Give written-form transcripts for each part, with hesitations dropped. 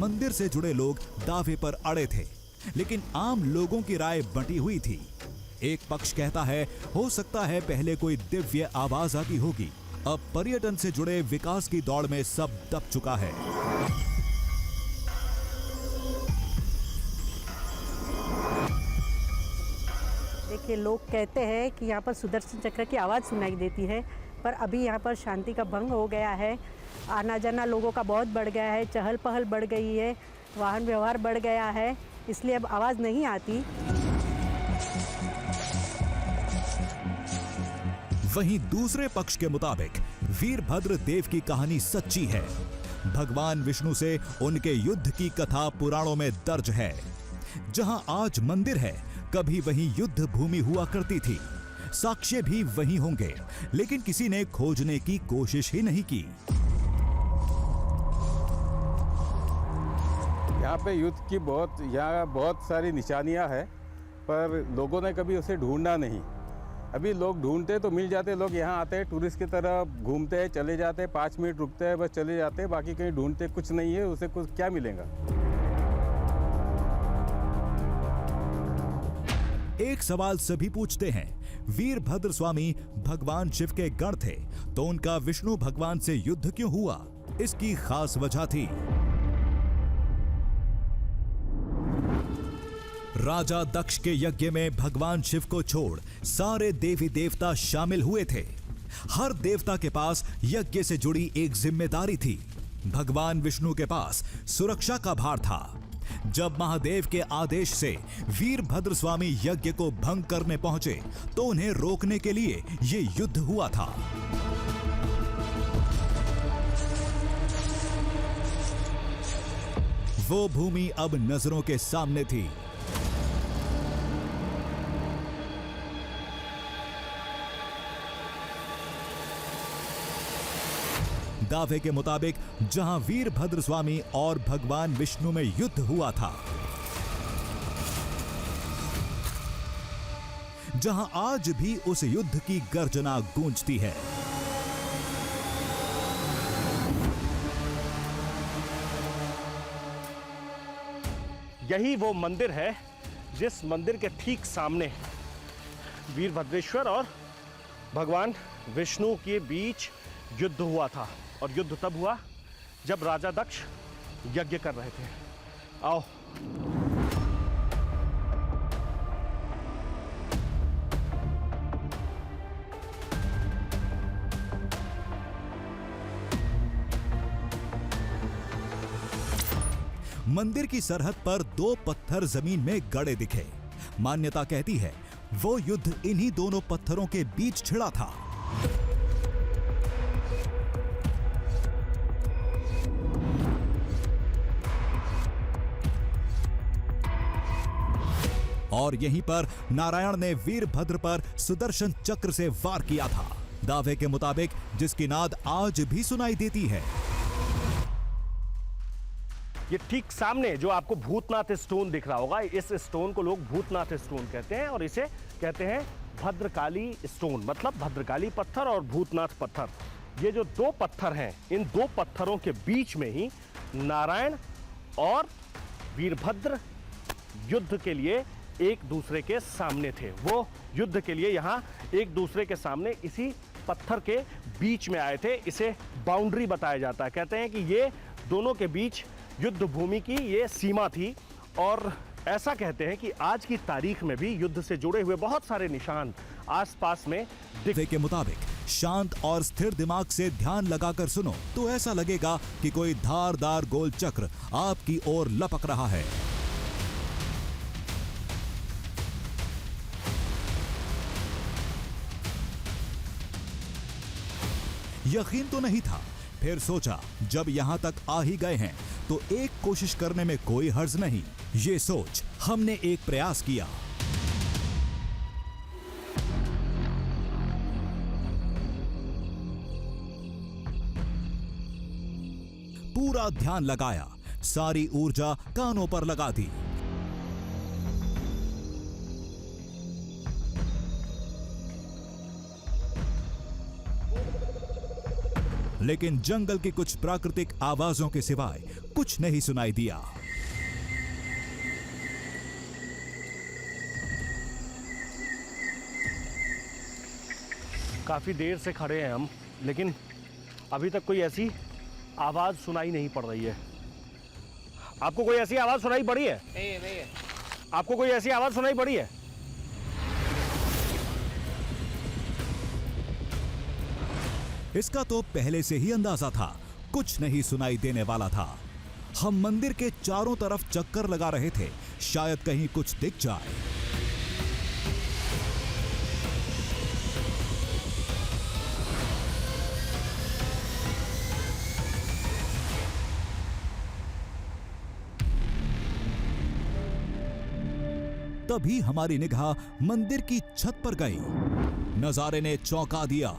मंदिर से जुड़े लोग दावे पर अड़े थे, लेकिन आम लोगों की राय बंटी हुई थी। एक पक्ष कहता है हो सकता है पहले कोई दिव्य आवाज आती होगी, अब पर्यटन से जुड़े विकास की दौड़ में सब दब चुका है। देखिए, लोग कहते हैं कि यहाँ पर सुदर्शन चक्र की आवाज़ सुनाई देती है, पर अभी यहाँ पर शांति का भंग हो गया है। आना जाना लोगों का बहुत बढ़ गया है, चहल पहल बढ़ गई है, वाहन व्यवहार बढ़ गया है, इसलिए अब आवाज़ नहीं आती। वहीं दूसरे पक्ष के मुताबिक वीरभद्र देव की कहानी सच्ची है। भगवान विष्णु से उनके युद्ध की कथा पुराणों में दर्ज है। जहां आज मंदिर है, कभी वहीं युद्ध भूमि हुआ करती थी। साक्ष्य भी वहीं होंगे, लेकिन किसी ने खोजने की कोशिश ही नहीं की। यहाँ पे युद्ध की बहुत सारी निशानियाँ हैं, पर लोगों ने कभी उसे ढूंढा नहीं। अभी लोग ढूंढते तो मिल जाते, लोग यहाँ आते हैं टूरिस्ट की तरह, घूमते हैं चले जाते हैं, 5 मिनट रुकते हैं बस चले जाते हैं, बाकी कहीं ढूंढते कुछ नहीं है, उसे कुछ क्या मिलेगा। एक सवाल सभी पूछते हैं, वीरभद्र स्वामी भगवान शिव के गण थे, तो उनका विष्णु भगवान से युद्ध क्यों हुआ? इसकी खास वजह थी। राजा दक्ष के यज्ञ में भगवान शिव को छोड़ सारे देवी देवता शामिल हुए थे। हर देवता के पास यज्ञ से जुड़ी एक जिम्मेदारी थी। भगवान विष्णु के पास सुरक्षा का भार था। जब महादेव के आदेश से वीरभद्र स्वामी यज्ञ को भंग करने पहुंचे, तो उन्हें रोकने के लिए ये युद्ध हुआ था। वो भूमि अब नजरों के सामने थी। दावे के मुताबिक जहां वीरभद्र स्वामी और भगवान विष्णु में युद्ध हुआ था, जहां आज भी उस युद्ध की गर्जना गूंजती है। यही वो मंदिर है जिस मंदिर के ठीक सामने वीरभद्रेश्वर और भगवान विष्णु के बीच युद्ध हुआ था। और युद्ध तब हुआ जब राजा दक्ष यज्ञ कर रहे थे। आओ। मंदिर की सरहद पर 2 पत्थर जमीन में गड़े दिखे। मान्यता कहती है वो युद्ध इन्हीं दोनों पत्थरों के बीच छिड़ा था। और यहीं पर नारायण ने वीरभद्र पर सुदर्शन चक्र से वार किया था। दावे के मुताबिक जिसकी नाद आज भी सुनाई देती है। ये ठीक सामने जो आपको भूतनाथ स्टोन दिख रहा होगा, इस स्टोन को लोग भूतनाथ स्टोन कहते हैं और इसे कहते हैं भद्रकाली स्टोन, मतलब भद्रकाली पत्थर और भूतनाथ पत्थर। ये जो 2 पत्थर हैं, इन 2 पत्थरों के बीच में ही नारायण और वीरभद्र युद्ध के लिए एक दूसरे के सामने थे। वो युद्ध के लिए यहां एक दूसरे के सामने इसी पत्थर के बीच में आए थे। इसे बाउंड्री बताया जाता है। कहते हैं कि ये दोनों के बीच युद्ध भूमि की ये सीमा थी। और ऐसा कहते हैं कि आज की तारीख में भी युद्ध से जुड़े हुए बहुत सारे निशान आसपास में दिखे। के मुताबिक शांत और स्थिर दिमाग से ध्यान लगाकर सुनो तो ऐसा लगेगा कि कोई धारदार गोल चक्र आपकी ओर लपक रहा है। यकीन तो नहीं था, फिर सोचा जब यहां तक आ ही गए हैं तो एक कोशिश करने में कोई हर्ज नहीं। ये सोच हमने एक प्रयास किया। पूरा ध्यान लगाया, सारी ऊर्जा कानों पर लगा दी। लेकिन जंगल की कुछ प्राकृतिक आवाजों के सिवाय कुछ नहीं सुनाई दिया। काफी देर से खड़े हैं हम, लेकिन अभी तक कोई ऐसी आवाज सुनाई नहीं पड़ रही है। आपको कोई ऐसी आवाज सुनाई पड़ी है? नहीं है। आपको कोई ऐसी आवाज सुनाई पड़ी है? इसका तो पहले से ही अंदाजा था, कुछ नहीं सुनाई देने वाला था। हम मंदिर के चारों तरफ चक्कर लगा रहे थे, शायद कहीं कुछ दिख जाए। तभी हमारी निगाह मंदिर की छत पर गई। नजारे ने चौंका दिया।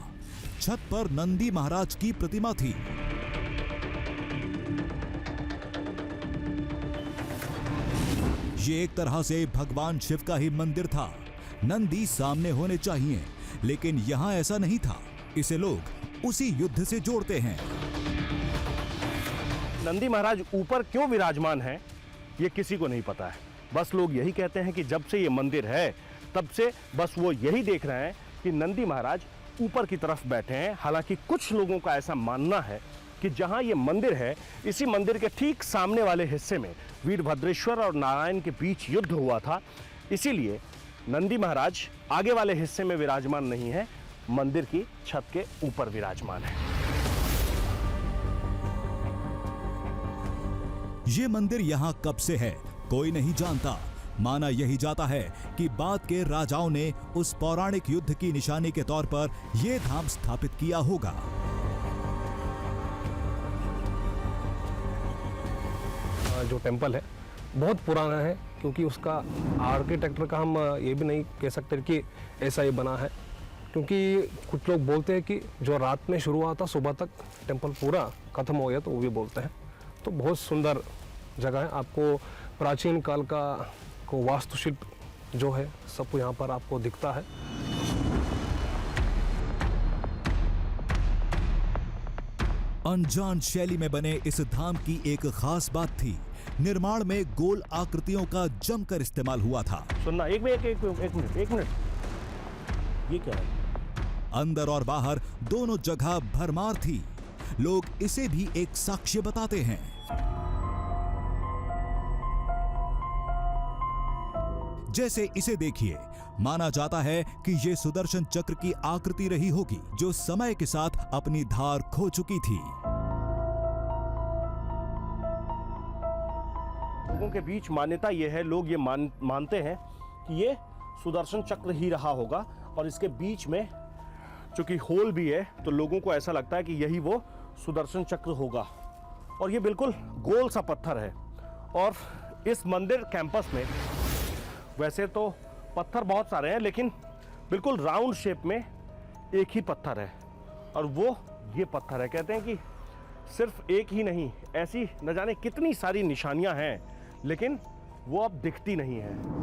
छत पर नंदी महाराज की प्रतिमा थी। ये एक तरह से भगवान शिव का ही मंदिर था। नंदी सामने होने चाहिए, लेकिन यहां ऐसा नहीं था। इसे लोग उसी युद्ध से जोड़ते हैं। नंदी महाराज ऊपर क्यों विराजमान हैं, ये किसी को नहीं पता है। बस लोग यही कहते हैं कि जब से ये मंदिर है तब से बस वो यही देख रहे हैं कि नंदी महाराज ऊपर की तरफ बैठे हैं। हालांकि कुछ लोगों का ऐसा मानना है कि जहां ये मंदिर है, इसी मंदिर के ठीक सामने वाले हिस्से में वीरभद्रेश्वर और नारायण के बीच युद्ध हुआ था। इसीलिए नंदी महाराज आगे वाले हिस्से में विराजमान नहीं है, मंदिर की छत के ऊपर विराजमान है। ये मंदिर यहां कब से है कोई नहीं जानता। माना यही जाता है कि बाद के राजाओं ने उस पौराणिक युद्ध की निशानी के तौर पर यह धाम स्थापित किया होगा। जो टेम्पल है बहुत पुराना है, क्योंकि उसका आर्किटेक्चर का हम ये भी नहीं कह सकते कि ऐसा ही बना है, क्योंकि कुछ लोग बोलते हैं कि जो रात में शुरू हुआ था सुबह तक टेम्पल पूरा खत्म हो गया, तो वो भी बोलते हैं। तो बहुत सुंदर जगह है। आपको प्राचीन काल का को वास्तुशिल्प जो है सब यहाँ पर आपको दिखता है। अनजान शैली में बने इस धाम की एक खास बात थी, निर्माण में गोल आकृतियों का जमकर इस्तेमाल हुआ था। सुनना, एक मिनट, ये क्या है? अंदर और बाहर दोनों जगह भरमार थी। लोग इसे भी एक साक्ष्य बताते हैं। जैसे इसे देखिए, माना जाता है कि यह सुदर्शन चक्र की आकृति रही होगी, जो समय के साथ अपनी धार खो चुकी थी। लोगों के बीच मान्यता यह है, लोग ये मानते हैं कि ये सुदर्शन चक्र ही रहा होगा, और इसके बीच में चूंकि होल भी है, तो लोगों को ऐसा लगता है कि यही वो सुदर्शन चक्र होगा। और ये बिल्कुल गोल सा पत्थर है। और इस मंदिर कैंपस में वैसे तो पत्थर बहुत सारे हैं, लेकिन बिल्कुल राउंड शेप में एक ही पत्थर है, और वो ये पत्थर है। कहते हैं कि सिर्फ एक ही नहीं, ऐसी न जाने कितनी सारी निशानियां हैं, लेकिन वो अब दिखती नहीं हैं।